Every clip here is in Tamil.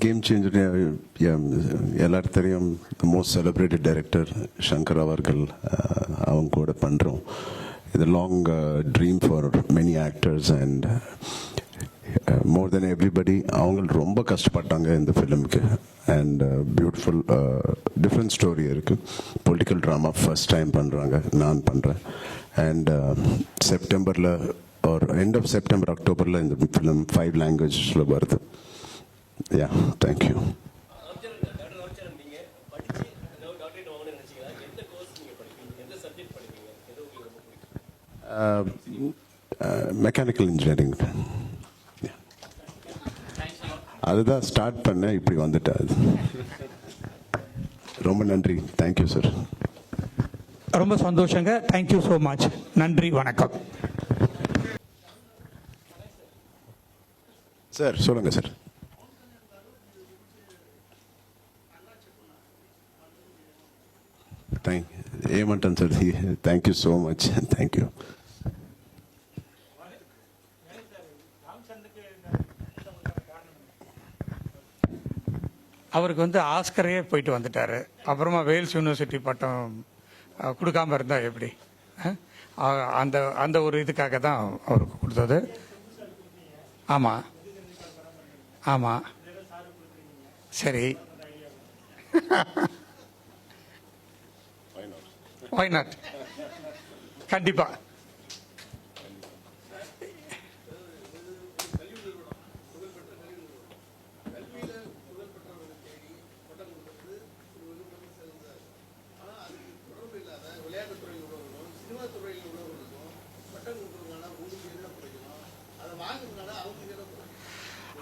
கேம் சேஞ்சர் எல்லாரும் தெரியும், the most celebrated director Shankar அவர்கள். அவங்க கூட பண்ணுறோம். இது long dream for many actors and more then everybody. அவங்க ரொம்ப கஷ்டப்பட்டாங்க இந்த ஃபிலிமுக்கு. அண்ட் பியூட்டிஃபுல் டிஃப்ரெண்ட் ஸ்டோரி இருக்குது. பொலிட்டிக்கல் ட்ராமா ஃபர்ஸ்ட் டைம் பண்ணுறாங்க, நான் பண்ணுறேன். அண்ட் செப்டம்பரில் ஒரு எண்ட் ஆஃப் செப்டம்பர் அக்டோபரில் இந்த ஃபிலிம் 5 லாங்குவேஜஸில் வருது. Yeah, thank you. மெக்கானிக்கல் இன்ஜினியரிங் அதுதான் ஸ்டார்ட் பண்ணேன், இப்படி வந்துட்டேன். அது ரொம்ப நன்றி. Thank you sir. ரொம்ப சந்தோஷங்க. Thank you so much. நன்றி, வணக்கம். சார் சொல்லுங்கள் சார். ఏమంటాను sir, thank you so much. Thank you. அவருக்கு வந்து ஆஸ்கரே போயிட்டு வந்துட்டார். அப்புறமா வேல்ஸ் யூனிவர்சிட்டி பட்டம் கொடுக்காமல் இருந்தால் எப்படி? அந்த அந்த ஒரு இதுக்காக தான் அவருக்கு கொடுத்தது. ஆமாம் ஆமாம், சரி. Why not? கண்டிப்பா.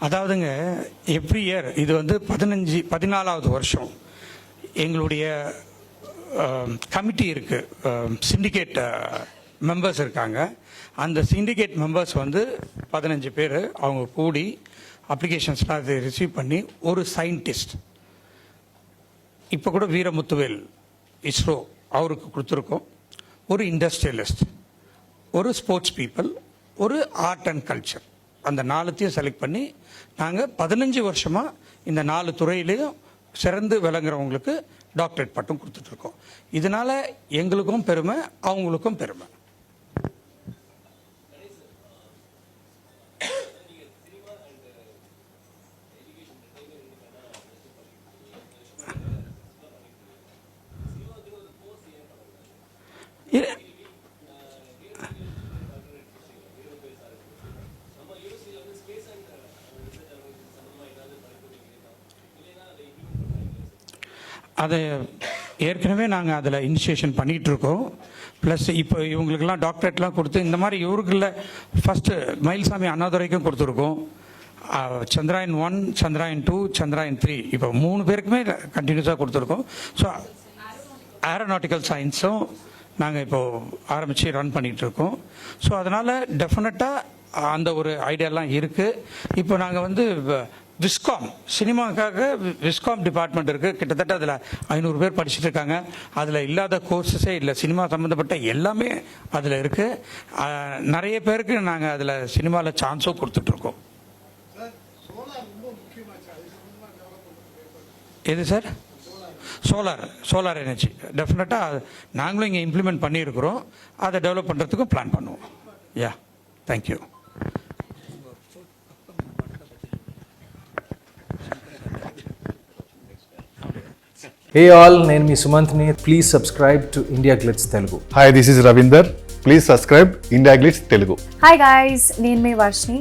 அதாவதுங்க, எவ்ரி இயர் இது வந்து 14வது வருஷம் எங்களுடைய கமிட்டி இருக்குது. சிண்டிகேட் மெம்பர்ஸ் இருக்காங்க. அந்த சிண்டிகேட் மெம்பர்ஸ் வந்து 15 பேர். அவங்க கூடி அப்ளிகேஷன்ஸ்லாம் அதை ரிசீவ் பண்ணி ஒரு சயின்டிஸ்ட், இப்போ கூட வீரமுத்துவேல் இஸ்ரோ அவருக்கு கொடுத்துருக்கோம், ஒரு இண்டஸ்ட்ரியலிஸ்ட், ஒரு ஸ்போர்ட்ஸ் பீப்புள், ஒரு ஆர்ட் அண்ட் கல்ச்சர், அந்த 4த்தையும் செலக்ட் பண்ணி நாங்கள் 15 வருஷமாக இந்த 4 துறையிலையும் சிறந்து விளங்குறவங்களுக்கு டாக்டரேட் பட்டம் கொடுத்துட்ருக்கோம். இதனால் எங்களுக்கும் பெருமை, அவங்களுக்கும் பெருமை. அதை ஏற்கனவே நாங்கள் அதில் இனிஷியேஷன் பண்ணிகிட்ருக்கோம். ப்ளஸ் இப்போ இவங்களுக்கெல்லாம் டாக்டரேட்லாம் கொடுத்து இந்த மாதிரி இவருக்குள்ள ஃபஸ்ட்டு மயில்சாமி அண்ணாதுரைக்கும் கொடுத்துருக்கோம். சந்திராயன் 1, சந்திராயன் 2, சந்திராயன் 3, இப்போ 3 பேருக்குமே கண்டினியூஸாக கொடுத்துருக்கோம். ஸோ ஏரோநாட்டிக்கல் சயின்ஸும் நாங்கள் இப்போது ஆரம்பித்து ரன் பண்ணிகிட்ருக்கோம். ஸோ அதனால் டெஃபினட்டாக அந்த ஒரு ஐடியாலாம் இருக்குது. இப்போ நாங்கள் வந்து விஸ்காம் சினிமாக்காக விஸ்காம் டிபார்ட்மெண்ட் இருக்குது. கிட்டத்தட்ட அதில் 500 பேர் படிச்சுட்டு இருக்காங்க. அதில் இல்லாத கோர்ஸஸே இல்லை. சினிமா சம்மந்தப்பட்ட எல்லாமே அதில் இருக்குது. நிறைய பேருக்கு நாங்கள் அதில் சினிமாவில் சான்ஸும் கொடுத்துட்ருக்கோம். எது சார்? சோலார் எனர்ஜி டெஃபினட்டாக நாங்களும் இங்கே இம்ப்ளிமெண்ட் பண்ணியிருக்கிறோம். அதை டெவலப் பண்ணுறதுக்கும் பிளான் பண்ணுவோம். யா, thank you. Hey all, name me Sumanthini. Please subscribe to India Glitz Telugu. Hi, this is Ravinder. Please subscribe India Glitz Telugu. Hi guys, name me Varshni.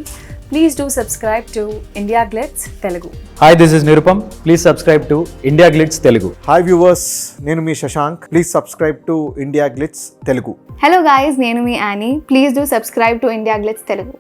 Please do subscribe to India Glitz Telugu. Hi, this is Nirupam. Please subscribe to India Glitz Telugu. Hi viewers, nenu me Shashank. Please subscribe to India Glitz Telugu. Hello guys, nenu me Annie. Please do subscribe to India Glitz Telugu.